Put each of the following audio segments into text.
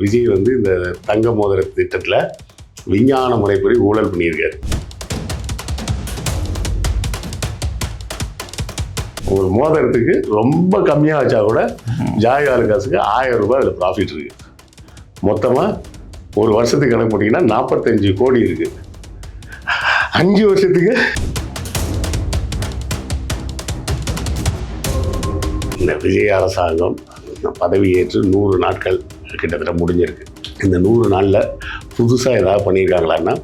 விஜய் வந்து இந்த தங்க மோதிர திட்டத்தில் விஞ்ஞான முறைப்படி ஊழல் பண்ணியிருக்காரு. ஒரு மோதிரத்துக்கு ரொம்ப கம்மியாக வச்சா கூட ஜாய் ஆலுகாஸுக்கு 1000 ரூபாய் அதில் ப்ராஃபிட் இருக்கு. மொத்தமாக ஒரு வருஷத்துக்கு கணக்கு போட்டிங்கன்னா 45 கோடி இருக்கு. 5 வருஷத்துக்கு இந்த விஜய் அரசாங்கம் பதவியேற்று 100 நாட்கள் கிட்டத்தட்ட முடிஞ்சிருக்கு. இந்த 100 நாளில் புதுசாக ஏதாவது பண்ணியிருக்காங்களான்னா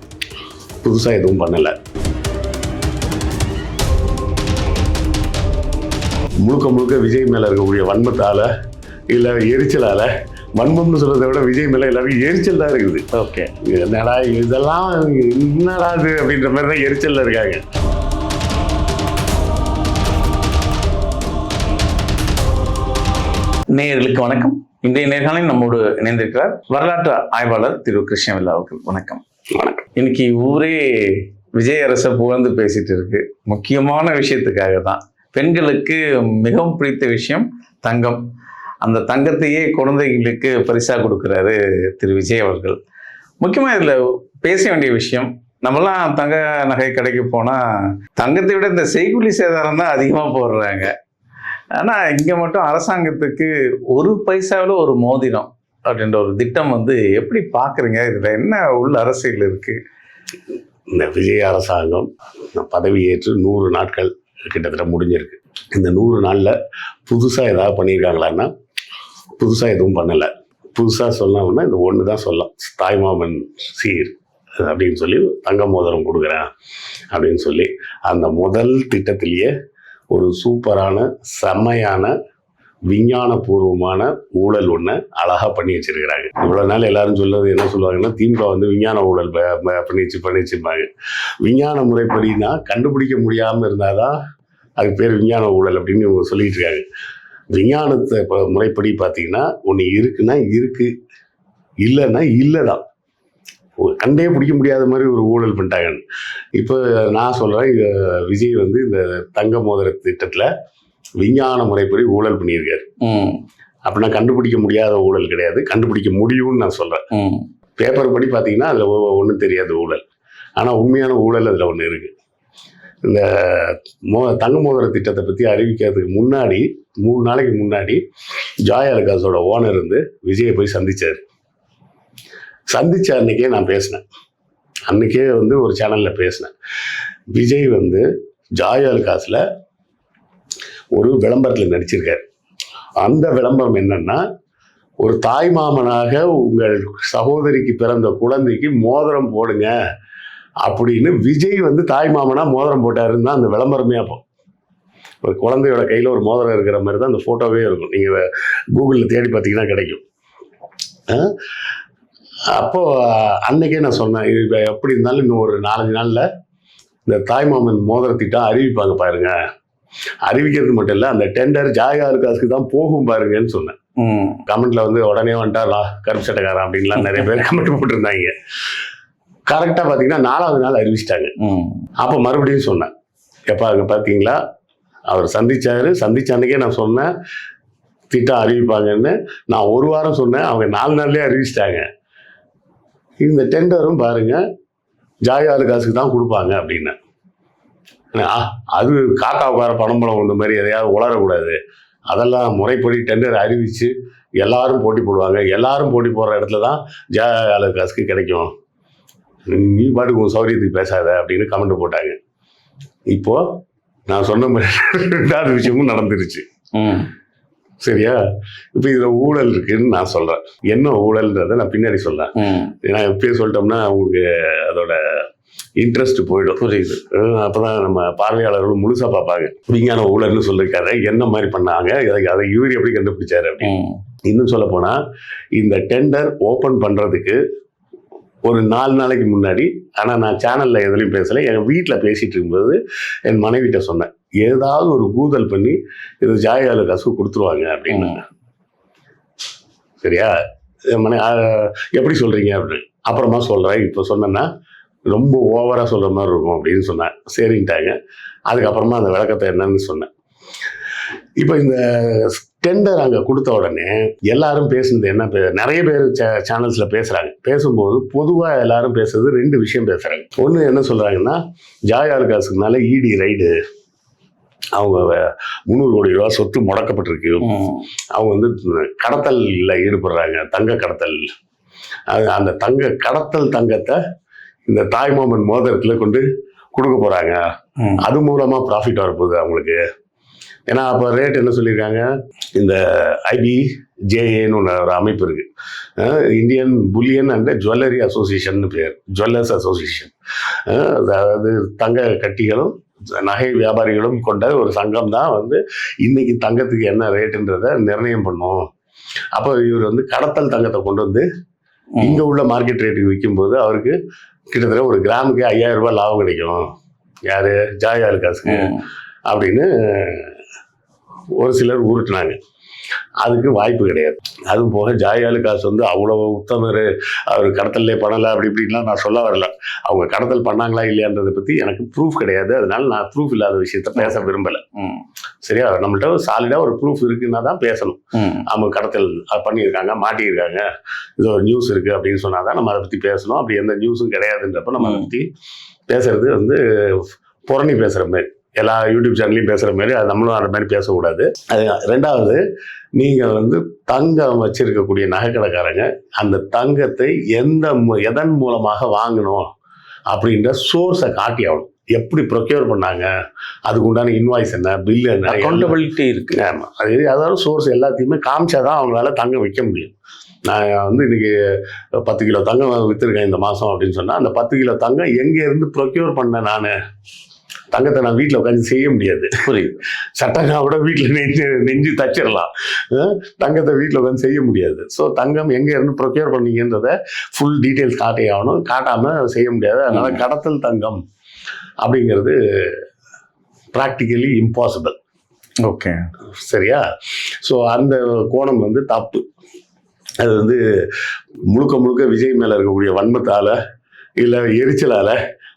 புதுசாக எதுவும் பண்ணலை. முழுக்க முழுக்க விஜய் மேலே இருக்கக்கூடிய வன்மத்தால் இல்லை எரிச்சலால், வன்மம்னு சொல்கிறத விட விஜய் மேலே எல்லாருக்கும் எரிச்சல் தான் இருக்குது. ஓகே, என்னடா இதெல்லாம் என்னடா இது அப்படின்ற மாதிரி தான் எரிச்சலில் இருக்காங்க. நேயர்களுக்கு வணக்கம். இன்றைய நேர்காணலில் நம்மோடு இணைந்திருக்கிறார் வரலாற்று ஆய்வாளர் திரு கிருஷ்ணவேல் அவர்கள். வணக்கம். வணக்கம். இன்னைக்கு ஊரே விஜய் அரசை புகழ்ந்து பேசிட்டு இருக்கு. முக்கியமான விஷயத்துக்காக தான். பெண்களுக்கு மிகவும் பிடித்த விஷயம் தங்கம். அந்த தங்கத்தையே குழந்தைகளுக்கு பரிசா கொடுக்குறாரு திரு விஜய் அவர்கள். முக்கியமாக இதில் பேச வேண்டிய விஷயம், நம்மலாம் தங்க நகை கடைக்கு போனால் தங்கத்தை விட இந்த செய்கூலி சேதாரம் தான் அதிகமாக போடுறாங்க. ஆனால் இங்கே மட்டும் அரசாங்கத்துக்கு 1 பைசாவில் ஒரு மோதிரம் அப்படின்ற ஒரு திட்டம் வந்து எப்படி பார்க்குறீங்க? இதில் என்ன உள்ள அரசியல் இருக்குது? இந்த விஜய் அரசாங்கம் பதவியேற்று 100 நாட்கள் கிட்டத்தட்ட முடிஞ்சிருக்கு. இந்த 100 நாளில் புதுசாக ஏதாவது பண்ணியிருக்காங்களான்னா புதுசாக எதுவும் பண்ணலை. புதுசாக சொன்னோம்னா இந்த ஒன்று தான் சொல்லலாம், தாய்மாமன் சீர் அப்படின்னு சொல்லி தங்க மோதிரம் கொடுக்குறேன் அப்படின்னு சொல்லி அந்த முதல் திட்டத்திலேயே ஒரு சூப்பரான செம்மையான விஞ்ஞானபூர்வமான ஊழல் ஒன்று அழகாக பண்ணி வச்சிருக்கிறாங்க. இவ்வளோ நாள் எல்லாரும் சொல்றது என்ன சொல்லுவாங்கன்னா, திமுக வந்து விஞ்ஞான ஊழல் பண்ணிச்சுப்பாங்க. விஞ்ஞான முறைப்படினா கண்டுபிடிக்க முடியாமல் இருந்தால் தான் அதுக்கு பேர் விஞ்ஞான ஊழல் அப்படின்னு இவங்க சொல்லிட்டு இருக்காங்க. விஞ்ஞானத்தை இப்போ முறைப்படி பார்த்தீங்கன்னா ஒன்று இருக்குன்னா இருக்கு, இல்லைன்னா இல்லை தான். கண்டே பிடிக்க முடியாத மாதிரி ஒரு ஊழல் பண்ணிட்டாங்க. இப்போ நான் சொல்கிறேன், விஜய் வந்து இந்த தங்க மோதிர திட்டத்தில் விஞ்ஞான முறைப்படி ஊழல் பண்ணியிருக்காரு. அப்படின்னா கண்டுபிடிக்க முடியாத ஊழல் கிடையாது, கண்டுபிடிக்க முடியும்னு நான் சொல்கிறேன். பேப்பர் படி பார்த்தீங்கன்னா அதில் ஒன்றும் தெரியாத ஊழல், ஆனால் உண்மையான ஊழல் அதில் ஒன்று இருக்குது. இந்த தங்க மோதிர திட்டத்தை பற்றி அறிவிக்கிறதுக்கு முன்னாடி 3 நாளைக்கு முன்னாடி ஜாய் ஆலுகாஸோட ஓனர் வந்து விஜயை போய் சந்தித்தார். சந்திச்ச அன்னைக்கே நான் பேசினேன். அன்னைக்கே வந்து ஒரு சேனலில் பேசினேன். விஜய் வந்து ஜாய் ஆலுகாஸில் ஒரு விளம்பரத்தில் நடிச்சிருக்காரு. அந்த விளம்பரம் என்னன்னா, ஒரு தாய் மாமனாக உங்கள் சகோதரிக்கு பிறந்த குழந்தைக்கு மோதிரம் போடுங்க அப்படின்னு விஜய் வந்து தாய் மாமனா மோதிரம் போட்டாருன்னு தான் அந்த விளம்பரமே. அப்போ ஒரு குழந்தையோட கையில் ஒரு மோதிரம் இருக்கிற மாதிரி தான் அந்த ஃபோட்டோவே இருக்கும். நீங்கள் கூகுளில் தேடி பார்த்தீங்கன்னா கிடைக்கும். அப்போது அன்னைக்கே நான் சொன்னேன், இது எப்படி இருந்தாலும் இன்னும் ஒரு 4-5 நாளில் இந்த தாய்மாமன் மோதிர திட்டம் அறிவிப்பாங்க பாருங்க. அறிவிக்கிறது மட்டும் இல்லை, அந்த டெண்டர் ஜாய் ஆலுகாஸுக்கு தான் போகும் பாருங்கன்னு சொன்னேன். கமெண்ட்ல வந்து உடனே வந்துட்டா கருப்பு சட்டக்காரன் அப்படின்லாம் நிறைய பேர் கமெண்ட் போட்டிருந்தாங்க. கரெக்டாக பார்த்தீங்கன்னா 4வது நாள் அறிவிச்சிட்டாங்க. அப்போ மறுபடியும் சொன்னேன், எப்போ அங்கே பார்த்தீங்களா அவர் சந்திச்ச அன்னைக்கே நான் சொன்னேன் திட்டம் அறிவிப்பாங்கன்னு. நான் 1 வாரம் சொன்னேன், அவங்க 4 நாள்லேயே அறிவிச்சிட்டாங்க. இந்த டெண்டரும் பாருங்க ஜாய் ஆலுகாஸுக்கு தான் கொடுப்பாங்க அப்படின்னு. அது காக்கா உட்கார பணம் இந்த மாதிரி எதையாவது உளரக்கூடாது. அதெல்லாம் முறைப்படி டெண்டர் அறிவித்து எல்லாரும் போட்டி போடுவாங்க. எல்லாரும் போட்டி போடுற இடத்துல தான் ஜாய் ஆலுகாஸுக்கு கிடைக்கும். நீ பாட்டுக்கு உன் சௌரியத்துக்கு பேசாத அப்படின்னு கமெண்ட் போட்டாங்க. இப்போது நான் சொன்ன மாதிரி 2வது விஷயமும் நடந்துருச்சு. சரியா? இப்போ இதில் ஊழல் இருக்குன்னு நான் சொல்கிறேன். என்ன ஊழல்ன்றதை நான் பின்னாடி சொல்கிறேன். ஏன்னா எப்பயே சொல்லிட்டோம்னா உங்களுக்கு அதோட இன்ட்ரெஸ்ட் போயிடும். புரியுது? அப்போ தான் நம்ம பார்வையாளர்களும் முழுசாக பார்ப்பாங்க. விஞ்ஞான ஊழல்னு சொல்லியிருக்காரு, என்ன மாதிரி பண்ணாங்க, அதை இவர் எப்படி கண்டுபிடிச்சாரு அப்படின்னு. இன்னும் சொல்ல போனால் இந்த டெண்டர் ஓப்பன் பண்ணுறதுக்கு ஒரு 4 நாளைக்கு முன்னாடி, ஆனால் நான் சேனலில் எதுலையும் பேசலை, என் வீட்டில் பேசிகிட்டு இருக்கும்போது என் மனைவிட்ட சொன்னேன், ஏதாவது ஒரு கூதல் பண்ணி இது ஜாய் ஆலுகாஸுக்கு கொடுத்துருவாங்க அப்படின்னு. சரியா? எப்படி சொல்கிறீங்க அப்படின்னு. அப்புறமா சொல்கிறேன், இப்போ சொன்னேன்னா ரொம்ப ஓவராக சொல்கிற மாதிரி இருக்கும் அப்படின்னு சொன்னேன். சரின்ட்டாங்க. அதுக்கப்புறமா அந்த விளக்கத்தை என்னன்னு சொன்னேன். இப்போ இந்த டெண்டர் அங்கே கொடுத்த உடனே எல்லாரும் பேசுனது என்ன நிறைய பேர் சேனல்ஸில் பேசுகிறாங்க. பேசும்போது பொதுவாக எல்லாரும் பேசுறது 2 விஷயம் பேசுகிறாங்க. ஒன்று என்ன சொல்கிறாங்கன்னா, ஜாய் ஆலுகாஸுக்கு மேலே இடி ரைடு, அவங்க 300 கோடி ரூபா சொத்து முடக்கப்பட்டிருக்கு, அவங்க வந்து கடத்தலில் ஈடுபடுறாங்க, தங்க கடத்தல். அந்த தங்கத்தை இந்த தாய்மாமன் மோதிரத்தில் கொண்டு கொடுக்க போகிறாங்க, அது மூலமாக ப்ராஃபிட் வரப்போகுது அவங்களுக்கு. ஏன்னா அப்போ ரேட் என்ன சொல்லியிருக்காங்க, இந்த IBJAன்னு ஒரு அமைப்பு இருக்கு, Indian bullion and jewellery association பேர், ஜுவல்லர்ஸ் அசோசியேஷன். அதாவது தங்க கட்டிகளும் நகை வியாபாரிகளும் கொண்ட ஒரு சங்கம் தான் வந்து இன்னைக்கு தங்கத்துக்கு என்ன ரேட்டுன்றதை நிர்ணயம் பண்ணும். அப்போ இவர் வந்து கடத்தல் தங்கத்தை கொண்டு வந்து இங்க உள்ள மார்க்கெட் ரேட்டுக்கு விற்கும்போது அவருக்கு கிட்டத்தட்ட ஒரு கிராமுக்கு 5000 ரூபாய் லாபம் கிடைக்கும். யாரு? ஜாய் ஆலுகாஸுக்கு அப்படின்னு ஒரு சிலர் உருட்டுனாங்க. அதுக்கு வாய்ப்பு கிடையாது. அதுவும் போக ஜாய் ஆலுகாஸ் வந்து அவ்வளோ உத்தமர், அவர் கடத்தல்லே பண்ணலை அப்படி இப்படின்லாம் நான் சொல்ல வரல. அவங்க கடத்தல் பண்ணாங்களா இல்லையான்றதை பற்றி எனக்கு ப்ரூஃப் கிடையாது. அதனால நான் ப்ரூஃப் இல்லாத விஷயத்த பேச விரும்பலை. சரியா? நம்மள்ட்ட சாலிடாக ஒரு ப்ரூஃப் இருக்குன்னா தான் பேசணும். அவங்க கடத்தல் பண்ணியிருக்காங்க, மாட்டியிருக்காங்க, இது ஒரு நியூஸ் இருக்குது அப்படின்னு சொன்னால் தான் நம்ம அதை பற்றி பேசணும். அப்படி எந்த நியூஸும் கிடையாதுன்றப்ப நம்ம அதை பற்றி பேசுறது வந்து புரணி பேசுகிற மாதிரி, எல்லா யூடியூப் சேனல்லையும் பேசுகிற மாதிரி அது நம்மளும் அந்த மாதிரி பேசக்கூடாது. அது 2வது, நீங்கள் வந்து தங்கம் வச்சிருக்கக்கூடிய நகைக்கடைக்காரங்க அந்த தங்கத்தை எதன் மூலமாக வாங்கணும் அப்படின்ற சோர்ஸை காட்டி ஆகணும். எப்படி ப்ரொக்யூர் பண்ணாங்க, அதுக்கு உண்டான இன்வாய்ஸ் என்ன, பில் என்ன, அக்கௌண்டபிலிட்டி இருக்கு. ஆமாம், அதாவது சோர்ஸ் எல்லாத்தையுமே காமிச்சாதான் அவங்களால தங்கம் விற்க முடியும். நான் வந்து இன்னைக்கு 10 கிலோ தங்கம் விற்றுருக்கேன் இந்த மாதம் அப்படின்னு சொன்னால், அந்த 10 கிலோ தங்கம் எங்கேருந்து ப்ரொக்யூர் பண்ணேன் நான், தங்கத்தை நான் வீட்டில் உட்காந்து செய்ய முடியாது. புரியுது? சட்டங்கா கூட வீட்டில் நெஞ்சு தச்சிடலாம், தங்கத்தை வீட்டில் உட்காந்து செய்ய முடியாது. ஸோ தங்கம் எங்கே இருந்து ப்ரொக்யூர் பண்ணீங்கன்றத ஃபுல் டீட்டெயில்ஸ் காட்டி ஆகணும். காட்டாமல் செய்ய முடியாது. அதனால கடத்தல் தங்கம் அப்படிங்கிறது ப்ராக்டிக்கலி இம்பாசிபிள். ஓகே, சரியா? ஸோ அந்த கோணம் வந்து தப்பு. அது வந்து முழுக்க விஜய் மேலே இருக்கக்கூடிய வன்மத்தால் இல்லை எரிச்சலால்,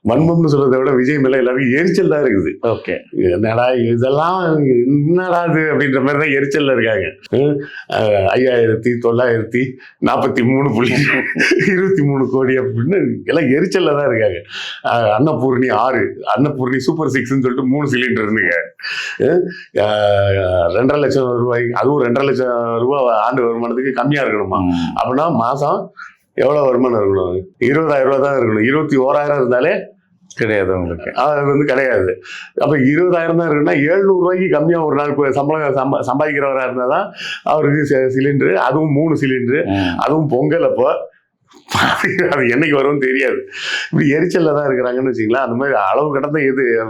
வன்மம்னு சொல்றதை விட விஜய் மேல எல்லாருக்கும் எரிச்சல் தான் இருக்குது. ஓகே, என்னடா இதெல்லாம், என்னடா இது அப்படின்ற மாதிரி தான் எரிச்சல்ல இருக்காங்க. 5943.23 கோடி அப்படின்னு எல்லாம் எரிச்சல்ல தான் இருக்காங்க. அன்னபூர்ணி 6, அன்னபூர்ணி சூப்பர் 6ன்னு சொல்லிட்டு 3 சிலிண்டர் இருந்துங்க. 2.5 லட்சம் ரூபாய்க்கு, அதுவும் 2.5 லட்சம் ரூபாய் ஆண்டு வருமானத்துக்கு கம்மியா இருக்கணுமா? அப்படின்னா மாசம் எவ்வளவு வருமானம் இருக்கணும்? 20,000 ரூபாய் தான் இருக்கணும். 21,000 இருந்தாலே கிடையாது உங்களுக்கு. அது வந்து கிடையாது. அப்ப 20,000 தான் இருக்குன்னா 700 ரூபாய்க்கு கம்மியா ஒரு நாள் சம்பளம் சம்பாதிக்கிறவரா இருந்தா தான் அவருக்கு சிலிண்டரு, அதுவும் 3 சிலிண்டரு, அதுவும் பொங்கல். அப்போ அது என்னைக்கு வரும்னு தெரியாது. இப்படி எரிச்சல்ல தான் இருக்கிறாங்கன்னு வச்சுக்கலாம். அந்த மாதிரி அளவு கடந்த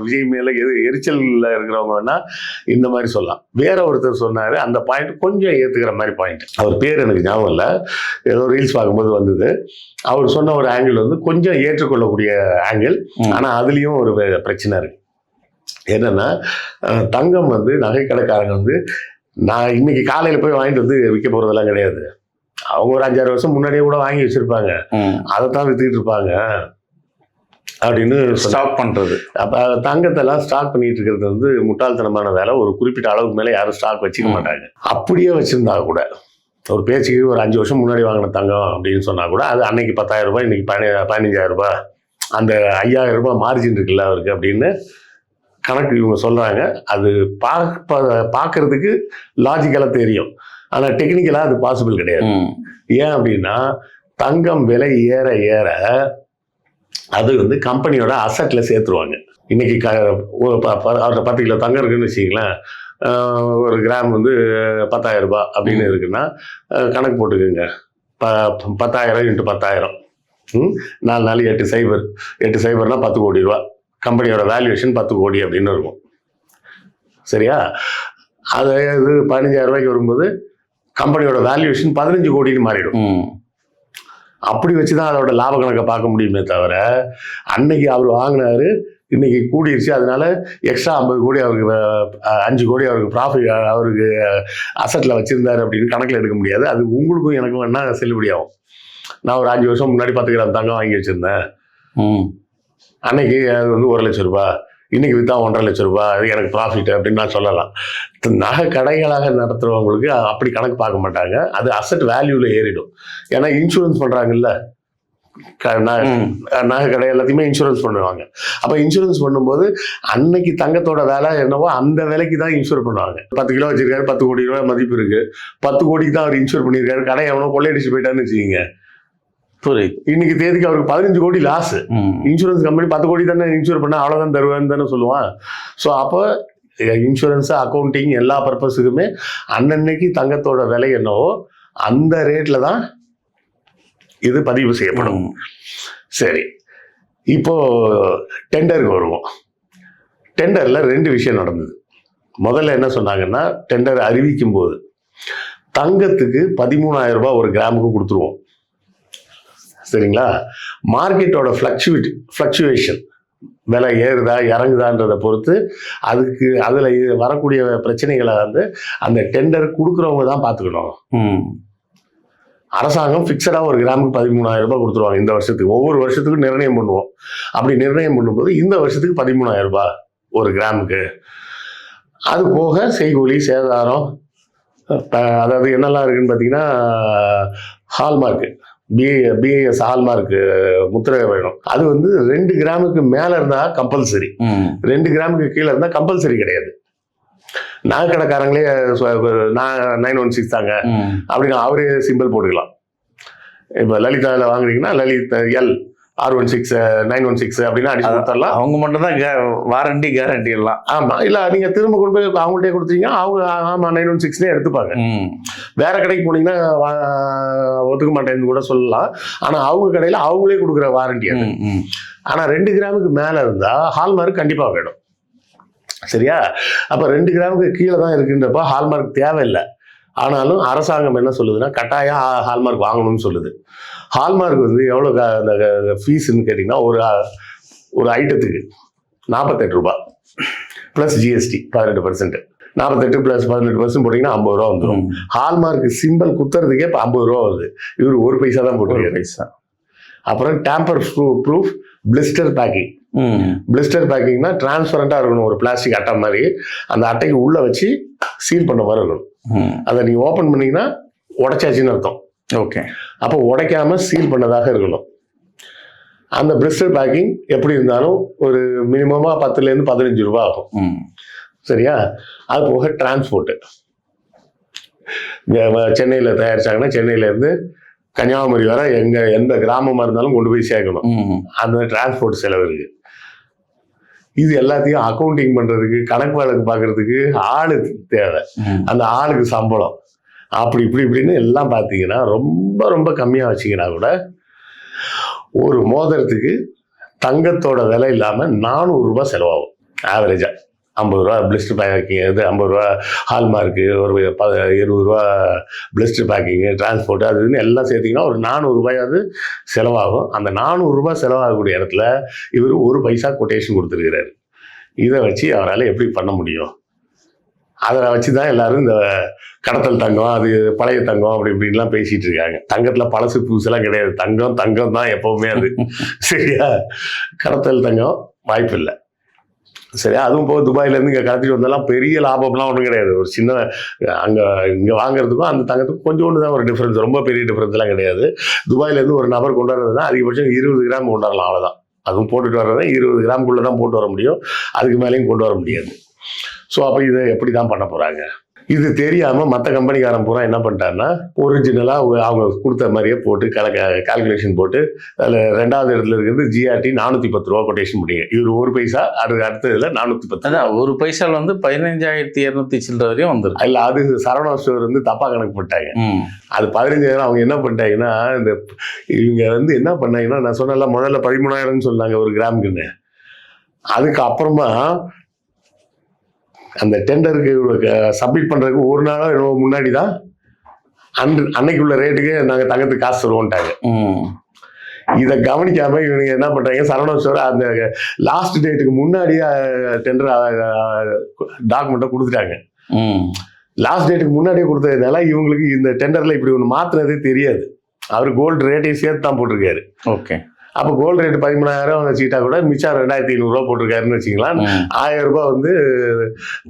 விஜய் மேல எரிச்சல்ல இருக்கிறவங்க வேணா இந்த மாதிரி சொல்லலாம். வேற ஒருத்தர் சொன்னாரு, அந்த பாயிண்ட் கொஞ்சம் ஏத்துக்கிற மாதிரி பாயிண்ட். அவர் பேர் எனக்கு ஞாபகம் இல்லை, ஏதோ ரீல்ஸ் பார்க்கும்போது வந்தது. அவர் சொன்ன ஒரு ஆங்கிள் வந்து கொஞ்சம் ஏற்றுக்கொள்ளக்கூடிய ஆங்கிள். ஆனா அதுலயும் ஒரு பிரச்சனை இருக்கு. என்னன்னா, தங்கம் வந்து நகை கடைக்காரங்க வந்து நான் இன்னைக்கு காலையில போய் வாங்கிட்டு வந்து விற்க போறதெல்லாம் கிடையாது. அவங்க ஒரு 5-6 வருஷம் முன்னாடியே கூட வாங்கி வச்சிருப்பாங்க, அதைத்தான் வித்துக்கிட்டு இருப்பாங்க அப்படின்னு ஸ்டாக் பண்றது. அப்ப தங்கத்தெல்லாம் ஸ்டாக் பண்ணிட்டு இருக்கிறது வந்து முட்டாள்தனமான வேலை. ஒரு குறிப்பிட்ட அளவுக்கு மேல யாரும் ஸ்டாக் வச்சுக்க மாட்டாங்க. அப்படியே வச்சிருந்தா கூட, ஒரு பேச்சுக்கு ஒரு 5 வருஷம் முன்னாடி வாங்கின தங்கம் அப்படின்னு சொன்னா கூட அது அன்னைக்கு 10,000 ரூபாய், இன்னைக்கு 15,000 ரூபாய், அந்த 5,000 ரூபாய் மார்ஜின் இருக்குல்ல அவருக்கு அப்படின்னு கணக்கு இவங்க சொல்றாங்க. அது பார்க்கறதுக்கு லாஜிக்கலா தெரியும், ஆனா டெக்னிக்கலா அது பாசிபிள் கிடையாது. ஏன் அப்படின்னா, தங்கம் விலை ஏற ஏற அது வந்து கம்பெனியோட அசட்ல சேர்த்துருவாங்க. இன்னைக்கு அவர்கிட்ட 10 கிலோ தங்கம் இருக்குன்னு வச்சுங்களேன், ஒரு கிராம் வந்து 10,000 ரூபாய் அப்படின்னு இருக்குன்னா கணக்கு போட்டுக்கோங்க. 10,000 × 10,000, 4 நாள் 8 சைபர், 8 சைபர்னா 10 கோடி ரூபா. கம்பெனியோட வேல்யூவேஷன் 10 கோடி அப்படின்னு இருக்கும். சரியா? அது 15,000 ரூபாய்க்கு வரும்போது கம்பெனியோட வேல்யூவேஷன் 15 கோடின்னு மாறிடும். அப்படி வச்சுதான் அதோட லாப கணக்கை பார்க்க முடியுமே தவிர, அன்னைக்கு அவர் வாங்கினாரு, இன்னைக்கு கூடிருச்சு, அதனால எக்ஸ்ட்ரா 50 கோடி அவருக்கு, 5 கோடி அவருக்கு ப்ராஃபிட், அவருக்கு அசட்ல வச்சிருந்தாரு அப்படின்னு கணக்கில் எடுக்க முடியாது. அது உங்களுக்கும் எனக்கும் வேணா செல்லுபடி ஆகும். நான் ஒரு 5 வருஷம் முன்னாடி 10 கிராம் தங்கம் வாங்கி வச்சிருந்தேன், அன்னைக்கு அது வந்து 1 லட்சம் ரூபாய். இன்னைக்கு விற்றா 1.5 லட்சம் ரூபாய், அது எனக்கு ப்ராஃபிட் அப்படின்னு நான் சொல்லலாம். நகை கடைகளாக நடத்துகிறவங்களுக்கு அப்படி கணக்கு பார்க்க மாட்டாங்க. அது அசெட் வேல்யூவில் ஏறிடும். ஏன்னா இன்சூரன்ஸ் பண்ணுறாங்கல்ல, நகை கடை எல்லாத்தையுமே இன்சூரன்ஸ் பண்ணுவாங்க. அப்போ இன்சூரன்ஸ் பண்ணும்போது அன்னைக்கு தங்கத்தோட விலை என்னவோ அந்த விலைக்கு தான் இன்சூர் பண்ணுவாங்க. 10 கிலோ வச்சிருக்காரு, 10 கோடி ரூபாய் மதிப்பு இருக்கு, 10 கோடிக்கு தான் அவர் இன்சூர் பண்ணியிருக்காரு. கடை எவனோ கொள்ளையடிச்சு போயிட்டான்னு வச்சுக்கிங்க, புரியுது, இன்னைக்கு தேதிக்கு அவருக்கு 15 கோடி லாஸ். இன்சூரன்ஸ் கம்பெனி 10 கோடி தானே இன்சூர் பண்ண, அவ்வளோதான் தருவேன்னு தானே சொல்லுவான். ஸோ அப்போ இன்சூரன்ஸ், அக்கௌண்டிங் எல்லா பர்பஸுக்குமே அன்னன்னைக்கு தங்கத்தோட விலை என்னவோ அந்த ரேட்ல தான் இது பதிவு செய்யப்படும். சரி, இப்போ டெண்டருக்கு வருவோம். டெண்டர்ல 2 விஷயம் நடந்தது. முதல்ல என்ன சொன்னாங்கன்னா, டெண்டர் அறிவிக்கும் போது தங்கத்துக்கு 13,000 ரூபாய் ஒரு கிராமுக்கு கொடுத்துருவோம். சரிங்களா? மார்க்கெட்டோட ஃப்ளக்சுவேஷன், விலை ஏறுதா இறங்குதான்றதை பொறுத்து அதில் வரக்கூடிய பிரச்சனைகளை வந்து அந்த டெண்டர் கொடுக்குறவங்க தான் பார்த்துக்கணும். அரசாங்கம் ஃபிக்ஸடாக ஒரு கிராமுக்கு 13,000 ரூபாய் கொடுத்துருவாங்க இந்த வருஷத்துக்கு. ஒவ்வொரு வருஷத்துக்கும் நிர்ணயம் பண்ணுவோம். அப்படி நிர்ணயம் பண்ணும்போது இந்த வருஷத்துக்கு 13,000 ரூபாய் ஒரு கிராமுக்கு. அது போக செய்கூலி, சேதாரம், அதாவது என்னெல்லாம் இருக்குன்னு பார்த்தீங்கன்னா, ஹால்மார்க்கு, பிஏஎஸ் ஹால்மார்க்கு முத்திரை வேணும். அது வந்து 2 கிராமுக்கு மேலே இருந்தால் கம்பல்சரி, 2 கிராமுக்கு கீழே இருந்தால் கம்பல்சரி கிடையாது. நகைக்கடைக்காரங்களே 916 தாங்க அப்படின்னு அவரே சிம்பிள் போட்டுக்கலாம். இப்போ லலிதாவில் வாங்குறீங்கன்னா லலித் எல் R16 916 அப்படின்னா அடிச்சு கொடுத்துடலாம். அவங்க மட்டும் தான் வாரண்டி கேரண்டி எல்லாம். ஆமாம், இல்லை நீங்கள் திரும்ப கொண்டு போய் அவங்கள்ட்டே கொடுத்தீங்க, அவங்க ஆமாம் 916 எடுத்துப்பாங்க. வேற கடைக்கு போனீங்கன்னா ஒத்துக்க மாட்டேன்னு கூட சொல்லலாம். ஆனால் அவங்க கடையில் அவங்களே கொடுக்குற வாரண்டி அது. ஆனால் 2 கிராமுக்கு மேலே இருந்தால் ஹால்மார்க் கண்டிப்பாக வேணும். சரியா? அப்போ 2 கிராமுக்கு கீழே தான் இருக்குன்றப்ப ஹால்மார்க் தேவையில்லை. ஆனாலும் அரசாங்கம் என்ன சொல்லுதுன்னா, கட்டாயம் ஹால்மார்க் வாங்கணும்னு சொல்லுது. ஹால்மார்க் வந்து எவ்வளோ அந்த ஃபீஸ்ன்னு கேட்டிங்கன்னா, ஒரு ஐட்டத்துக்கு 48 ரூபாய் ப்ளஸ் ஜிஎஸ்டி 18%. 48 + 18% போட்டிங்கன்னா 50 ரூபா வந்துடும். ஹால்மார்க் சிம்பிள் குத்துறதுக்கே இப்போ 50 ரூபா வருது. இவர் 1 பைசா தான் போட்டுருக்காரு. அப்புறம் tamper proof blister packing. Blister பேக்கிங்னா டிரான்ஸ்பரண்டா இருக்கணும். ஒரு பிளாஸ்டிக் அட்டை மாதிரி அந்த அட்டைக்கு உள்ள வச்சு சீல் பண்ண மாதிரி இருக்கணும். அதை நீங்க ஓபன் பண்ணீங்கன்னா உடைச்சாச்சுன்னு அர்த்தம். ஓகே, அப்போ உடைக்காம சீல் பண்ணதாக இருக்கணும். அந்த பிளிஸ்டர் பேக்கிங் எப்படி இருந்தாலும் ஒரு மினிமமா 10 to 15 ரூபாய் ஆகும். சரியா? அது போக டிரான்ஸ்போர்ட், சென்னையில் தயாரிச்சாங்கன்னா சென்னையில இருந்து கன்னியாகுமரி வர எந்த கிராமமா இருந்தாலும் கொண்டு போய் சேர்க்கணும். அந்த டிரான்ஸ்போர்ட் செலவு இருக்கு. இது எல்லாத்தையும் அக்கௌண்டிங் பண்றதுக்கு, கணக்கு வழக்கு பார்க்கறதுக்கு ஆளு தேவை. அந்த ஆளுக்கு சம்பளம், அப்படி இப்படின்னு எல்லாம் பார்த்தீங்கன்னா ரொம்ப ரொம்ப கம்மியா வச்சிங்கன்னா கூட ஒரு மோதிரத்துக்கு தங்கத்தோட விலை இல்லாமல் 400 ரூபாய் செலவாகும் ஆவரேஜா. 50 ரூபா பிளிஸ்டர் பேக்கிங், இது 50 ரூபா ஹால்மார்க்கு, ஒரு 20 ரூபா பிளிஸ்டர் பேக்கிங்கு, டிரான்ஸ்போர்ட், அதுன்னு எல்லாம் சேர்த்திங்கன்னா ஒரு 400 ரூபாயாவது செலவாகும். அந்த 400 ரூபாய் செலவாகக்கூடிய இடத்துல இவர் 1 பைசா கொட்டேஷன் கொடுத்துருக்கிறாரு. இதை வச்சு அவரால் எப்படி பண்ண முடியும்? அதை வச்சு தான் எல்லாரும் இந்த கடத்தல் தங்கம், அது பழைய தங்கம் அப்படி இப்படின்லாம் பேசிட்டு இருக்காங்க. தங்கத்தில் பழசு புதுசெல்லாம் கிடையாது. தங்கம் தான் எப்பவுமே அது. சரியா? கடத்தல் தங்கம் வாய்ப்பு இல்லை. சரியா? அதுவும் போக துபாயிலேருந்து இங்கே கடத்திட்டு வந்தாலும் பெரிய லாபம்லாம் ஒன்றும் கிடையாது. ஒரு சின்ன இங்கே வாங்குறதுக்கும் அந்த தங்கத்துக்கும் கொஞ்சோண்டு தான் ஒரு டிஃப்ரென்ஸ், ரொம்ப பெரிய டிஃப்ரென்ஸ்லாம் கிடையாது. துபாயிலேருந்து ஒரு நபர் கொண்டு வர்றதுன்னா அதிகபட்சம் 20 கிராம் கொண்டு வரலாம், அவ்வளோதான். அதுவும் போட்டுட்டு வர்றதை 20 கிராமுக்குள்ளே தான் போட்டு வர முடியும், அதுக்கு மேலேயும் கொண்டு வர முடியாது. ஸோ அப்போ இதை எப்படி தான் பண்ண போகிறாங்க? இது தெரியாமல் மற்ற கம்பெனிக்காரன் பூரா என்ன பண்ணிட்டாருன்னா, ஒரிஜினலாக அவங்க கொடுத்த மாதிரியே போட்டு கால்குலேஷன் போட்டு அதில் 2வது இடத்துல இருக்கிறது ஜிஆர்டி 410 ரூபா கொட்டேஷன் பண்ணிங்க. இவர் 1 பைசா, அடுத்ததுல 410. அதான் 1 பைசாவில் வந்து 15,200 சில்லற வரையும் வந்துருக்கு. இல்லை, அது சரவணா ஸ்டோர் வந்து தப்பாக கணக்கு பண்ணிட்டாங்க. அது 15,000. அவங்க என்ன பண்ணிட்டாங்கன்னா, இவங்க வந்து என்ன பண்ணாங்கன்னா, நான் சொன்னல முதல்ல 13,000 சொன்னாங்க ஒரு கிராமுக்குன்னு. அதுக்கு அப்புறமா அந்த டெண்டருக்கு சப்மிட் பண்றதுக்கு ஒரு நாளோ என்னவோ முன்னாடி தான் அன்னைக்குள்ள ரேட்டுக்கு நாங்கள் தங்கத்துக்கு காசு தருவோம்ட்டாங்க. இதை கவனிக்காம இவங்க என்ன பண்றாங்க, சரவணா ஸ்டோர் அந்த லாஸ்ட் டேட்டுக்கு முன்னாடியே டெண்டர் டாக்குமெண்ட்டை கொடுத்துட்டாங்க. லாஸ்ட் டேட்டுக்கு முன்னாடியே கொடுத்ததுனால இவங்களுக்கு இந்த டெண்டர்ல இப்படி ஒன்று மாத்தினதே தெரியாது. அவர் கோல்டு ரேட்டையும் சேர்த்து தான் போட்டிருக்காரு. ஓகே, அப்போ கோல்டு ரேட் 13,000 வச்சுக்கிட்டா கூட மிச்சம் 2,500 போட்டிருக்காருன்னு வச்சுக்கலாம். 1000 ரூபாய் வந்து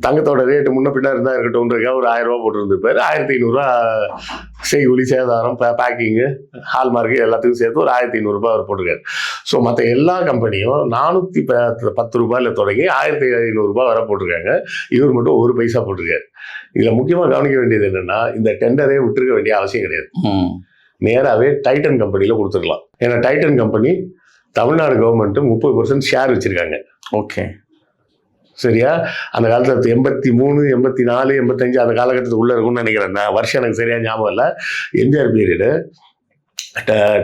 தங்கத்தோட ரேட்டு முன்ன பின்னா இருந்தா இருக்கட்டும்ன்றதுக்காக ஒரு 1000 ரூபாய் போட்டுருந்துருப்பாரு. 1,500 செய்கூலி சேதாரம், பேக்கிங்கு, ஹால்மார்க்கு எல்லாத்துக்கும் சேர்த்து ஒரு 1,500 ரூபாய் அவர் போட்டிருக்காரு. ஸோ மற்ற எல்லா கம்பெனியும் 410 ரூபாயில தொடங்கி 1,500 ரூபாய் வரை போட்டிருக்காங்க. இவர் மட்டும் 1 பைசா போட்டிருக்காரு. இதுல முக்கியமா கவனிக்க வேண்டியது என்னன்னா, இந்த டெண்டரே விட்டுருக்க வேண்டிய அவசியம் கிடையாது. நேராவே டைட்டன் கம்பெனியில கொடுத்துருக்கலாம். ஏன்னா Titan company Tamil Nadu government 30% share வச்சிருக்காங்க. ஓகே, சரியா? அந்த காலத்துல 83, 84, 85 அந்த காலகட்டத்துக்கு உள்ள இருக்கும்னு நினைக்கிறேன். நான் வருஷம் எனக்கு சரியா ஞாபகம் இல்லை. எம்ஜிஆர் பீரியடு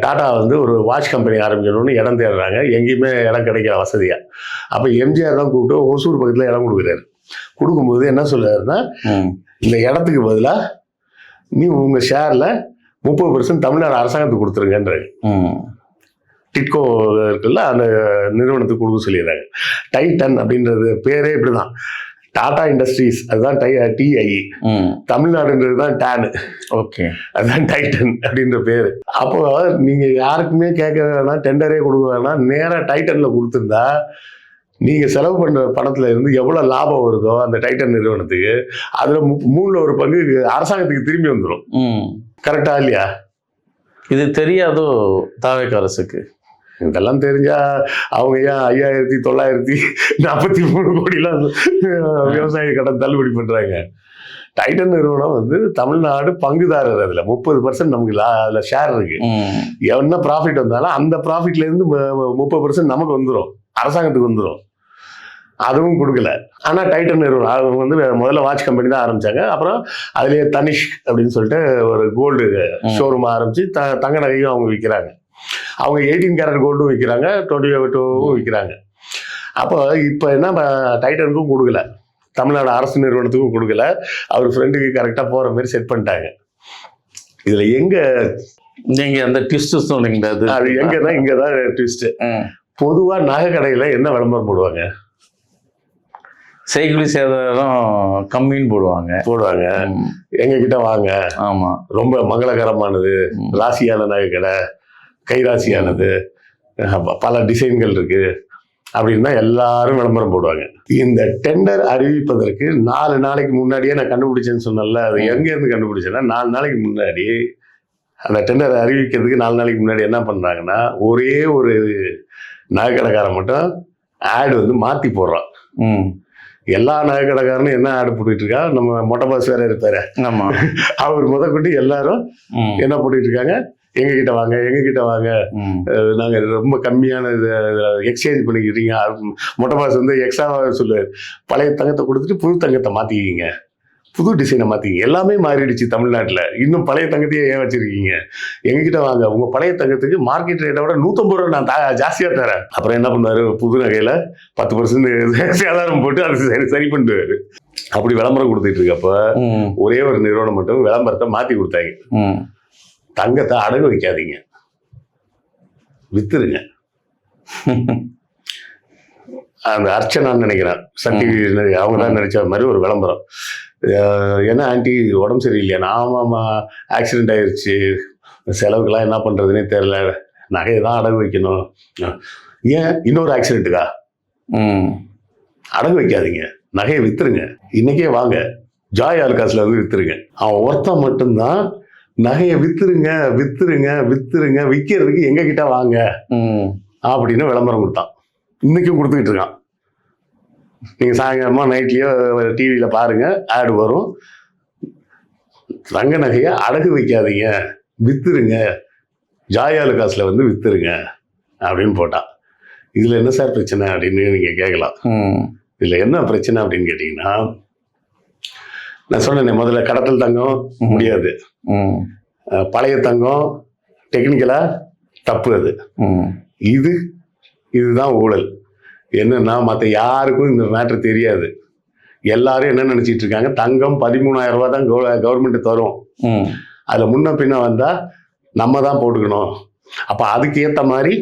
டாடா வந்து ஒரு வாட்ச் கம்பெனி ஆரம்பிக்கணும்னு இடம் தேடுறாங்க. எங்கேயுமே இடம் கிடைக்கிற வசதியா. அப்போ எம்ஜிஆர் தான் கூப்பிட்டு ஒசூர் பக்கத்தில் இடம் கொடுக்குறாரு. கொடுக்கும்போது என்ன சொல்றாருன்னா, இந்த இடத்துக்கு பதிலாக நீ உங்க ஷேர்ல 30% தமிழ்நாடு அரசாங்கத்துக்கு கொடுத்துருங்கன்றாங்க. டிட்கோ இருக்குல்ல, அந்த நிறுவனத்துக்கு கொடுக்க சொல்லிடுறாங்க. டைட்டன் அப்படின்றது பேரே இப்படிதான். டாடா இண்டஸ்ட்ரீஸ் அதுதான் TI, தமிழ்நாடுன்றது தான் டானு. ஓகே, அதுதான் டைட்டன் அப்படின்ற பேரு. அப்போ நீங்க யாருக்குமே கேட்க வேணாம், டெண்டரே கொடுக்க வேணாம், நேரா டைட்டன்ல கொடுத்துருந்தா நீங்க செலவு பண்ற பணத்துல இருந்து எவ்வளவு லாபம் வருதோ அந்த டைட்டன் நிறுவனத்துக்கு அதுல 3/4 பங்கு அரசாங்கத்துக்கு திரும்பி வந்துடும். கரெக்டா இல்லையா? இது தெரியாதோ தாவேக அரசுக்கு? இதெல்லாம் தெரிஞ்சா அவங்க ஏன் 5,943 கோடிலாம் விவசாய கடன் தள்ளுபடி பண்றாங்க? டைட்டன் நிறுவனம் வந்து தமிழ்நாடு பங்குதாரர். அதுல 30% நமக்கு அதுல ஷேர் இருக்கு. என்ன ப்ராஃபிட் வந்தாலும் அந்த ப்ராஃபிட்ல இருந்து 30% நமக்கு வந்துடும், அரசாங்கத்துக்கு வந்துடும். அதுவும் கொடுக்கல. ஆனா டைட்டன் நிறுவனம் அவங்க வந்து முதல்ல வாட்ச் கம்பெனி தான் ஆரம்பிச்சாங்க. அப்புறம் அதுலயே தனிஷ்க் அப்படின்னு சொல்லிட்டு ஒரு கோல்டு ஷோரூம் ஆரம்பிச்சு தங்க நகையும் அவங்க விற்கிறாங்க. அவங்க 18 கேரட் கோல்டும் விற்கிறாங்க, 22 விற்கிறாங்க. அப்போ இப்போ என்ன, டைட்டனுக்கும் கொடுக்கல, தமிழ்நாடு அரசு நிறுவனத்துக்கும் கொடுக்கல. அவர் ஃப்ரெண்டுக்கு கரெக்டாக போகிற மாதிரி செட் பண்ணிட்டாங்க. இதில் எங்கே நீங்க அந்த ட்விஸ்ட் சொன்னீங்களா? அது எங்கன்னா இங்கே தான் ட்விஸ்ட்டு. பொதுவாக நகை கடையில் என்ன விளம்பரம் போடுவாங்க? செய்கூலி சேதாரம் கம்மின்னு போடுவாங்க. எங்ககிட்ட வாங்க, ஆமா, ரொம்ப மங்களகரமானது, ராசியான நகை கடை, கைராசியானது, பல டிசைன்கள் இருக்கு அப்படின்னு தான் எல்லாரும் விளம்பரம் போடுவாங்க. இந்த டெண்டர் அறிவிப்பதற்கு 4 நாளைக்கு முன்னாடியே நான் கண்டுபிடிச்சேன்னு சொன்னல. அது எங்கேருந்து கண்டுபிடிச்சேன்னா, 4 நாளைக்கு முன்னாடி அந்த டெண்டர் அறிவிக்கிறதுக்கு 4 நாளைக்கு முன்னாடி என்ன பண்றாங்கன்னா, ஒரே ஒரு நகைக்கடைக்காரன் மட்டும் ஆடு வந்து மாத்தி போடுறான். எல்லா நகைக்கடைக்காரனும் என்ன ஆடு போட்டுட்டு இருக்கா, நம்ம மொட்டை பாஸ் வேற இருப்பாரு, அவர் முதற்கொண்டு எல்லாரும் என்ன போட்டுட்டு இருக்காங்க, எங்ககிட்ட வாங்க, நாங்க ரொம்ப கம்மியான எக்ஸ்சேஞ்ச் பண்ணிக்கிறீங்க. மொட்டை பாஸ் வந்து எக்ஸ்ட்ராவா சொல்லுவார், பழைய தங்கத்தை கொடுத்துட்டு புது தங்கத்தை மாத்திக்கிங்க, புது டிசைனை மாத்திக்கிங்க. எல்லாமே மாறிடுச்சு தமிழ்நாட்டில், இன்னும் பழைய தங்கத்தையே ஏன் வச்சிருக்கீங்க, எங்ககிட்ட வாங்க, உங்க பழைய தங்கத்துக்கு மார்க்கெட் ரேட்டை விட 150 ரூபா நான் ஜாஸ்தியா தரேன். அப்புறம் என்ன பண்ணாரு, புது நகையில 10% சேதாரம் போட்டு அது சரி பண்ணிடுவாரு. அப்படி விளம்பரம் கொடுத்துட்டு இருக்கப்ப ஒரே ஒரு நிறுவனம் மட்டும் விளம்பரத்தை மாத்தி கொடுத்தாங்க. தங்கத்தை அடகு வைக்காதீங்க, வித்துருங்க. அந்த அர்ச்சனான்னு நினைக்கிறேன், சன் டிவி அவங்க தான் நினைச்ச மாதிரி ஒரு விளம்பரம். ஏன்னா ஆன்டி உடம்பு சரியில்லையா, ஆமாம்மா ஆக்சிடென்ட் ஆயிடுச்சு, செலவுக்கெல்லாம் என்ன பண்றதுன்னே தெரியல, நகையை தான் அடகு வைக்கணும். ஏன் இன்னொரு ஆக்சிடென்ட்டுக்கா? அடகு வைக்காதீங்க, நகையை வித்துருங்க, இன்னைக்கே வாங்க, ஜாய் ஆலுகாஸ்ல வந்து வித்துருங்க. அவன் ஒருத்தன் மட்டும்தான் நகையை வித்துருங்க, விற்கிறதுக்கு எங்க கிட்ட வாங்க அப்படின்னு விளம்பரம் கொடுத்தான். இன்னைக்கும் கொடுத்துக்கிட்டு இருக்கான். நீங்க சாயங்காலமா நைட்லயோ டிவியில பாருங்க, ஆடு வரும், தங்க நகையை அடகு வைக்காதீங்க, வித்துருங்க, ஜாய் ஆலுகாஸ்ல வந்து வித்துருங்க அப்படின்னு போட்டான். இதுல என்ன சார் பிரச்சனை அப்படின்னு நீங்க கேட்கலாம். இதுல என்ன பிரச்சனை அப்படின்னு கேட்டீங்கன்னா, நான் சொன்னேன் முதல்ல, கடத்தல் தங்கம் முடியாது, பழைய தங்கம் டெக்னிக்கலா தப்பு. அது இதுதான் ஊழல். என்னன்னா, மற்ற யாருக்கும் இந்த மேட்ரு தெரியாது. எல்லாரும் என்ன நினைச்சிட்டு இருக்காங்க, தங்கம் 13,000 ரூபாய் தான் கவர்மெண்ட் தரும், அதுல முன்ன பின்ன வந்தா நம்ம தான் போட்டுக்கணும், அப்ப அதுக்கு ஏத்த மாதிரி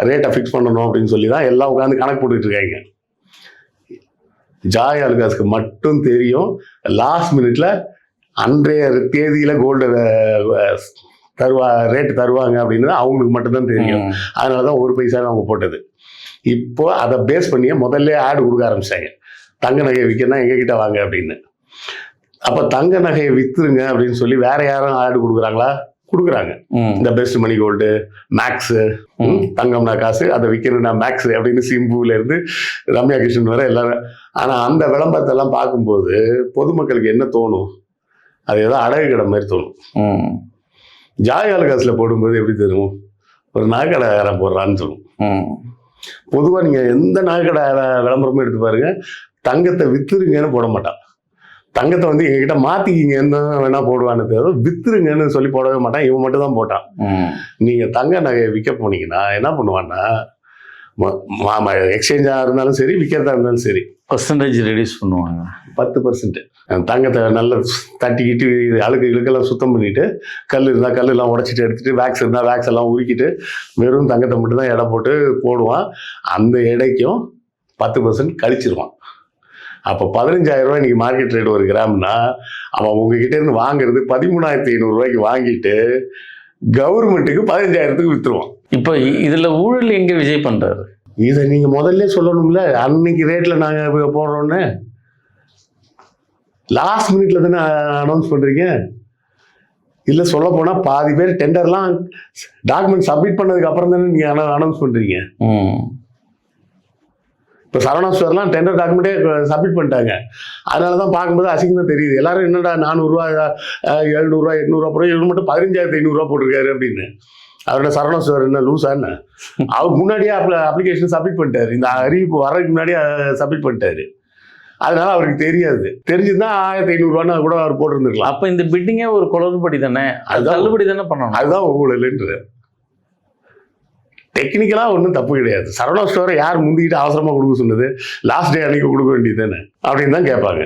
ரேட்டை ஃபிக்ஸ் பண்ணணும் அப்படின்னு சொல்லி தான் எல்லாம் உட்காந்து கணக்கு போட்டுட்டு இருக்காங்க. ஜாய் ஆலுகாஸ்க்கு மட்டும் தெரியும், லாஸ்ட் மினிட்ல அன்றைய தேதியில கோல்டு ரேட்டு தருவாங்க அப்படின்னு அவங்களுக்கு மட்டும்தான் தெரியும். அதனால தான் 1 பைசா அவங்க போட்டது. இப்போ அதை பேஸ் பண்ணியே முதல்ல ஆடு கொடுக்க ஆரம்பிச்சாங்க. தங்க நகையை விற்கணும்னா எங்ககிட்ட வாங்க அப்படின்னு. அப்போ தங்க நகையை வித்துருங்க அப்படின்னு சொல்லி வேற யாரும் ஆடு கொடுக்குறாங்களா? கொடுக்குறாங்க. இந்த பெஸ்ட் மணி கோல்டு, மேக்ஸு, தங்கம்னா காசு, அதை விற்கணும்னா மேக்ஸ் அப்படின்னு சிம்புல இருந்து ரம்யா கிருஷ்ணன் வர எல்லாரும். ஆனால் அந்த விளம்பரத்தை எல்லாம் பார்க்கும்போது பொதுமக்களுக்கு என்ன தோணும்? அது ஏதோ அடகு கடை மாதிரி தோணும். ஜாய் ஆலுகாஸில் போடும்போது எப்படி தரும்? ஒரு நகைக்கடைக்காரன் போடுறான்னு தோணும். பொதுவாக நீங்கள் எந்த நகைக்கடை விளம்பரமும் எடுத்து பாருங்க, தங்கத்தை வித்துருங்கன்னு போட மாட்டான். தங்கத்தை வந்து எங்ககிட்ட மாத்திக்கிங்க என்ன வேணா போடுவான்னு தவிர வித்துருங்கன்னு சொல்லி போடவே மாட்டான். இவன் மட்டும் தான் போட்டான். நீங்க தங்க நகையை விற்க போனீங்கன்னா என்ன பண்ணுவான்னா, எக்ஸ்சேஞ்சா இருந்தாலும் சரி, விற்கிறதா இருந்தாலும் சரி, பர்சன்டேஜ் ரெடியூஸ் பண்ணுவாங்க. 10%. தங்கத்தை நல்லா தட்டிக்கிட்டு அழுக்கு இழுக்கெல்லாம் சுத்தம் பண்ணிட்டு, கல் இருந்தால் கல்லெல்லாம் உடச்சிட்டு எடுத்துட்டு, வேக்ஸ் இருந்தால் வேக்ஸ் எல்லாம் உருக்கிட்டு வெறும் தங்கத்தை மட்டும் தான் எடை போட்டு போடுவான். அந்த எடைக்கும் 10% கழிச்சிருவான். அப்போ 15,000 ரூபாய் இன்னைக்கு மார்க்கெட் ரேட் 1 கிராம்னா அவன் உங்ககிட்ட இருந்து வாங்குறது 13,500 ரூபாய்க்கு வாங்கிட்டு கவர்மெண்ட்டுக்கு 15,000க்கு வித்துருவான். இப்போ இதுல ஊழல் எங்க விஜய் பண்றாரு? இதை நீங்க முதல்ல சொல்லணும்ல. அன்னைக்கு ரேட்ல நாங்க போடுறோன்னு லாஸ்ட் மினிட்ல தானே அனௌன்ஸ் பண்றீங்க. இல்ல சொல்ல போனா பாதி பேர் டெண்டர்லாம் டாக்குமெண்ட் சப்மிட் பண்ணதுக்கு அப்புறம் தானே நீங்க அனௌன்ஸ் பண்றீங்க. இப்போ சரவணா ஸ்டோர்லாம் டெண்டர் டாக்குமெண்ட்டே சப்மிட் பண்ணிட்டாங்க. அதனால தான் பார்க்கும்போது அசிங்கமாக தெரியுது. எல்லாரும் என்னடா 400 ரூபா, 700 ரூபா, 800 ரூபா போடுறோம், இவரு மட்டும் 15,500 ரூபா போட்டிருக்காரு அப்படின்னு. அவரோட சரவணா ஸ்டோர் என்ன லூஸா என்ன? அவர் முன்னாடியே அப்ளிகேஷன் சப்மிட் பண்ணிட்டாரு. இந்த அறிவிப்பு வர்றதுக்கு முன்னாடியே சப்மிட் பண்ணிட்டாரு. அதனால அவருக்கு தெரியாது. தெரிஞ்சுன்னா 1,500 ரூபான்னு கூட அவர் போட்டுருந்துருக்கலாம். அப்போ இந்த பிட்டிங்கே ஒரு குளறுபடி தானே, அது தள்ளுபடி தானே பண்ணணும். அதுதான் ஊழல்ன்ற. டெக்னிக்கலாக ஒன்றும் தப்பு கிடையாது. சரவணா ஸ்டோரை யார் முந்திக்கிட்டு அவசரமாக கொடுக்க சொன்னது? லாஸ்ட் டே அன்னைக்கு கொடுக்க வேண்டியது தானே அப்படின்னு தான் கேட்பாங்க.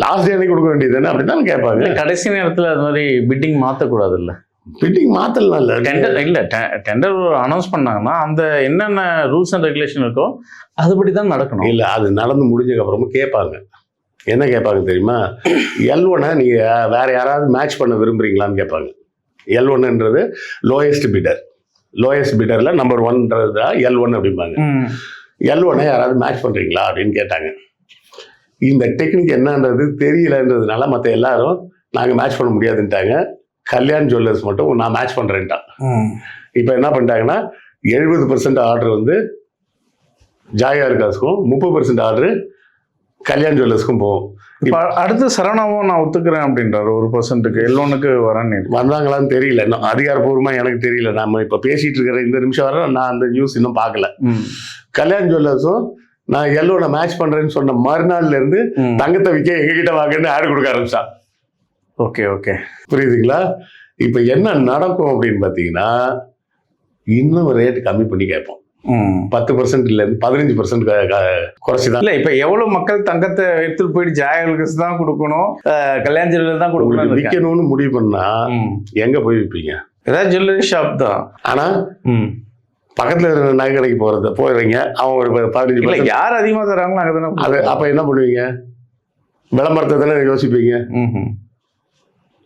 லாஸ்ட் டே அன்னைக்கு கொடுக்க வேண்டியது தானே அப்படின்னு தான் கேட்பாங்க. கடைசி நேரத்தில் அது மாதிரி பிட்டிங் மாற்றக்கூடாது இல்லை? பிட்டிங் மாற்றலாம் இல்லை. டெண்டர் இல்லை, டெண்டர் அனௌன்ஸ் பண்ணாங்கன்னா அந்த என்னென்ன ரூல்ஸ் அண்ட் ரெகுலேஷன் இருக்கோ அதுபடி தான் நடக்கணும். இல்லை, அது நடந்து முடிஞ்சதுக்கப்புறமும் கேட்பாங்க. என்ன கேட்பாங்க தெரியுமா? L1 நீங்கள் வேற யாராவது மேட்ச் பண்ண விரும்புறீங்களான்னு கேட்பாங்க. L1ன்றது லோயஸ்ட் பிடர். லோயஸ்ட் பிடர்ல நம்பர் 1ன்றது L1 அப்படிம்பாங்க. L1 யாராவது மேட்ச் பண்றீங்களா அப்படின்னு கேட்டாங்க. இந்த டெக்னிக் என்னன்றது தெரியலன்றதுனால மற்ற எல்லாரும் நாங்கள் மேட்ச் பண்ண முடியாதுன்ட்டாங்க. கல்யாண் ஜுவல்லர்ஸ் மட்டும் நான் மேட்ச் பண்றேன்ட்டான். இப்போ என்ன பண்ணிட்டாங்கன்னா 70% ஆர்டர் வந்து ஜாய் ஆலுகாஸுக்கும், 30% ஆர்டர் கல்யாண் ஜுவல்லர்ஸ்க்கும் போகும். இப்போ அடுத்து சரவணாவும் நான் ஒத்துக்கிறேன் அப்படின்றாரு 1%க்கு L1க்கு வரேன்னு. வந்தாங்களான்னு தெரியல, இன்னும் அதிகாரப்பூர்வமாக எனக்கு தெரியல. நம்ம இப்போ பேசிட்டு இருக்கிற இந்த நிமிஷம் வர நான் அந்த நியூஸ் இன்னும் பார்க்கல. கல்யாண் ஜுவல்லர்ஸும் நான் L1 மேட்ச் பண்றேன்னு சொன்ன மறுநாள்ல இருந்து தங்கத்தை விற்க எங்ககிட்ட வாங்கன்னு ஆடு கொடுக்க ஆரம்பிச்சா. ஓகே ஓகே, புரியுதுங்களா? இப்போ என்ன நடக்கும் அப்படின்னு பார்த்தீங்கன்னா, இன்னும் ரேட் கம்மி பண்ணி கேட்போம். 10%ல இருந்து 15% குறைச்சிதான். இல்ல இப்ப எவ்வளவு மக்கள் தங்கத்தை எடுத்துட்டு போயிட்டு ஜாய் ஆலுகாஸ் தான் கொடுக்கணும், கல்யாண ஜுவல்லரி தான் கொடுக்கணும், விற்கணும்னு முடிவு பண்ணா எங்க போய் விற்பீங்க? ஏதாவது ஜுவல்லரி ஷாப் தான். ஆனா பக்கத்துல இருக்கிற நகை கடைக்கு போறீங்க, அவங்க ஒரு 15% யார் அதிகமா தராங்களோ அங்கதானே. அது அப்ப என்ன பண்ணுவீங்க? விளம்பரத்தை தானே யோசிப்பீங்க.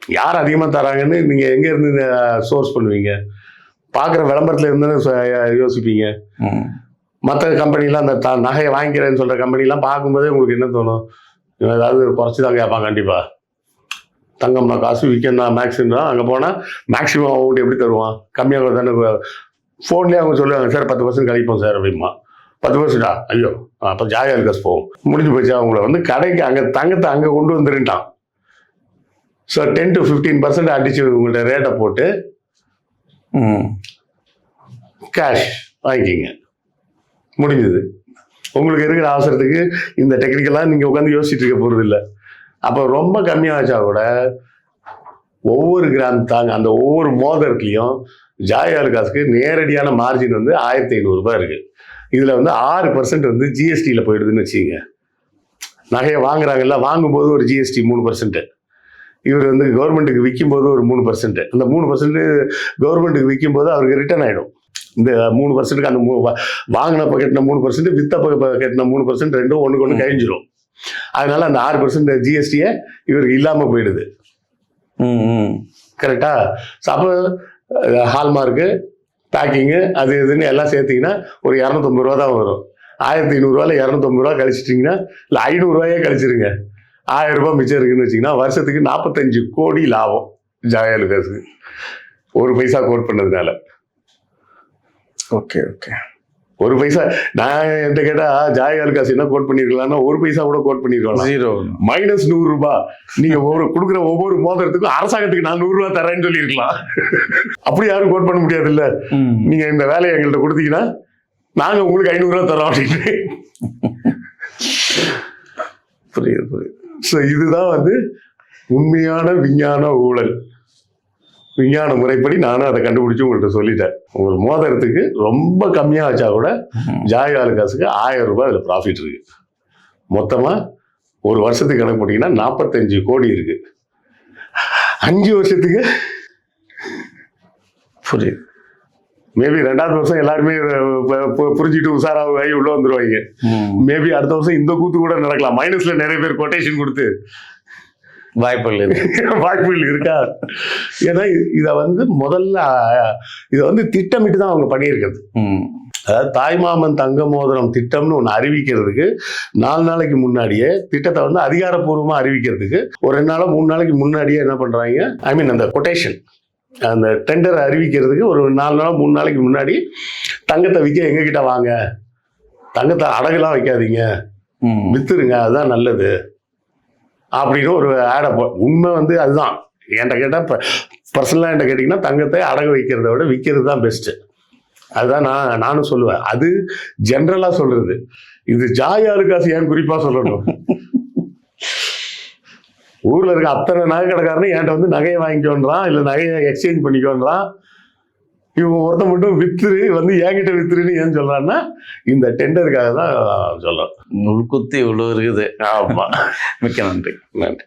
யார் அதிகமா தராங்கன்னு நீங்க எங்க இருந்து சோர்ஸ் பண்ணுவீங்க? பார்க்குற விளம்பரத்தில் இருந்தாலும் யோசிப்பீங்க. மற்ற கம்பெனிலாம் அந்த நகையை வாங்கிக்கிறேன்னு சொல்கிற கம்பெனிலாம் பார்க்கும்போதே உங்களுக்கு என்ன தோணும்? ஏதாவது குறைச்சி தான் கேட்பாங்க கண்டிப்பாக. தங்கம்னா காசு, விற்கணும்னா மேக்ஸிமம். அங்கே போனால் மேக்ஸிமம் அமௌண்ட் எப்படி தருவான்? கம்மியாக தானே. ஃபோன்லேயே அவங்க சொல்லுவாங்க, சார் 10% கழிப்போம் சார் அப்படிமா. 10%? ஐயோ, அப்போ ஜாய் ஆலுகாஸ் போகும். முடிஞ்சு போச்சு. அவங்கள வந்து கடைக்கு அங்கே தங்கத்தை அங்கே கொண்டு வந்துருட்டான். ஸோ 10 to 15% அடிச்சு உங்கள்கிட்ட ரேட்டை போட்டு கேஷ் வாங்கிக்கிங்க, முடிஞ்சது. உங்களுக்கு இருக்கிற அவசரத்துக்கு இந்த டெக்னிக்கெல்லாம் நீங்கள் உட்காந்து யோசிச்சுட்டு இருக்க போகிறது இல்லை. அப்போ ரொம்ப கம்மியாச்சா கூட ஒவ்வொரு கிராம் தாங்க அந்த ஒவ்வொரு மோதிரத்துலையும் ஜாய் ஆலுகாஸ்க்கு நேரடியான மார்ஜின் வந்து 1,500 ரூபாய் இருக்குது. இதில் வந்து 6% வந்து ஜிஎஸ்டியில் போயிடுதுன்னு வச்சுங்க. நகையை வாங்குறாங்கல்ல, வாங்கும்போது ஒரு ஜிஎஸ்டி 3%. இவர் வந்து கவர்மெண்ட்டுக்கு விற்கும்போது ஒரு 3%. அந்த 3% கவர்மெண்ட்டுக்கு விற்கும்போது அவருக்கு ரிட்டர்ன் ஆகிடும். இந்த 3%க்கு அந்த வாங்கினப்ப கட்டின 3%, வித்தப்ப கட்டின 3% ரெண்டும் ஒன்றுக்கு ஒன்று கழிஞ்சிரும். அதனால அந்த 6% ஜிஎஸ்டியை இவருக்கு இல்லாமல் போயிடுது. கரெக்டா? ஸோ அப்போ ஹால்மார்க்கு, பேக்கிங்கு, அது இதுன்னு எல்லாம் சேர்த்திங்கன்னா ஒரு 250 ரூபா தான் வரும். 1500 250 ரூபா கழிச்சிட்டிங்கன்னா, இல்லை 500 ரூபாயே கழிச்சிருங்க, 1000 ரூபாய் மிச்சம் இருக்குன்னு வச்சிங்கன்னா வருஷத்துக்கு 45 கோடி லாபம் ஜாய் ஆலுகாஸுக்கு, ஒரு பைசா கோட் பண்ணதுனால. Okay okay. ஒரு பைசா நான் என்கிட்ட கேட்டா ஜாய் ஆலுகாஸ் என்ன கோட் பண்ணிருக்கலாம்னா ஒரு பைசா கூட கோட் பண்ணிருக்கலாம். ஜீரோ. -100 ரூபாய் நீங்க கொடுக்குற ஒவ்வொரு மோதிரத்துக்கும் அரசாங்கத்துக்கு நான் 100 ரூபாய் தரேன்னு சொல்லியிருக்கலாம். அப்படி யாரும் கோட் பண்ண முடியாது இல்ல. நீங்க இந்த வேலையை எங்கள்கிட்ட கொடுத்தீங்கன்னா நாங்க உங்களுக்கு 500 ரூபாய் தரோம் அப்படின்னு. புரியுது புரியுது. ஸோ இதுதான் வந்து உண்மையான விஞ்ஞான ஊழல். விஞ்ஞான முறைப்படி நானும் அதை கண்டுபிடிச்சு உங்கள்கிட்ட சொல்லிட்டேன். உங்கள் மோதிரத்துக்கு ரொம்ப கம்மியாக வச்சா கூட ஜாய் ஆலுகாஸுக்கு 1000 ரூபாய் அதில் ப்ராஃபிட் இருக்கு. மொத்தமாக ஒரு வருஷத்துக்கு கணக்கு போட்டிங்கன்னா 45 கோடி இருக்கு. 5 வருஷத்துக்கு புரியுது. மேபி 2வது வருஷம் எல்லாருமே புரிஞ்சுட்டு உஷாராகி உள்ள வந்துருவாங்க. மேபி அடுத்த வருஷம் இந்த கூத்து கூட நடக்கலாம். மைனஸ்ல நிறைய பேர் கொட்டேஷன் கொடுத்து வாய்ப்புகள் இருக்கா? ஏன்னா இதை வந்து முதல்ல இதை வந்து திட்டமிட்டு தான் அவங்க பண்ணியிருக்கிறது. அதாவது தாய்மாமன் தங்க மோதிரம் திட்டம்னு ஒன்று அறிவிக்கிறதுக்கு 4 நாளைக்கு முன்னாடியே, திட்டத்தை வந்து அதிகாரப்பூர்வமாக அறிவிக்கிறதுக்கு ஒரு 2 நாளோ 3 நாளைக்கு முன்னாடியே என்ன பண்ணுறாங்க, ஐ மீன் அந்த கொட்டேஷன், அந்த டெண்டர் அறிவிக்கிறதுக்கு ஒரு 4 நாளோ 3 நாளைக்கு முன்னாடி தங்கத்தை விற்க எங்ககிட்ட வாங்க, தங்கத்தை அடகுலாம் வைக்காதீங்க, வித்துருங்க, அதுதான் நல்லது அப்படின்னு ஒரு ஆடை உண்மை வந்து அதுதான். என்கிட்ட கேட்டால் பர்சனலாக என்கிட்ட கேட்டிங்கன்னா தங்கத்தை அடகு வைக்கிறத விட விற்கிறது தான் பெஸ்ட்டு. அதுதான் நானும் சொல்லுவேன். அது ஜென்ரலாக சொல்றது. இது ஜாய் ஆலுகாஸ் ஏன் குறிப்பாக சொல்லணும்? ஊரில் இருக்க அத்தனை நகை கடைக்காரனு என்கிட்ட வந்து நகையை வாங்கிக்கோன்றான், இல்லை நகையை எக்ஸ்சேஞ்ச் பண்ணிக்கோன்றான். இவங்க ஒருத்த மட்டும் வித்துரு வந்து என்கிட்ட வித்துருன்னு ஏன் சொல்றான்னா இந்த டெண்டருக்காக தான் சொல்றோம். உள்குத்தி இவ்வளோ இருக்குது. ஆமா. மிக்க நன்றி. நன்றி.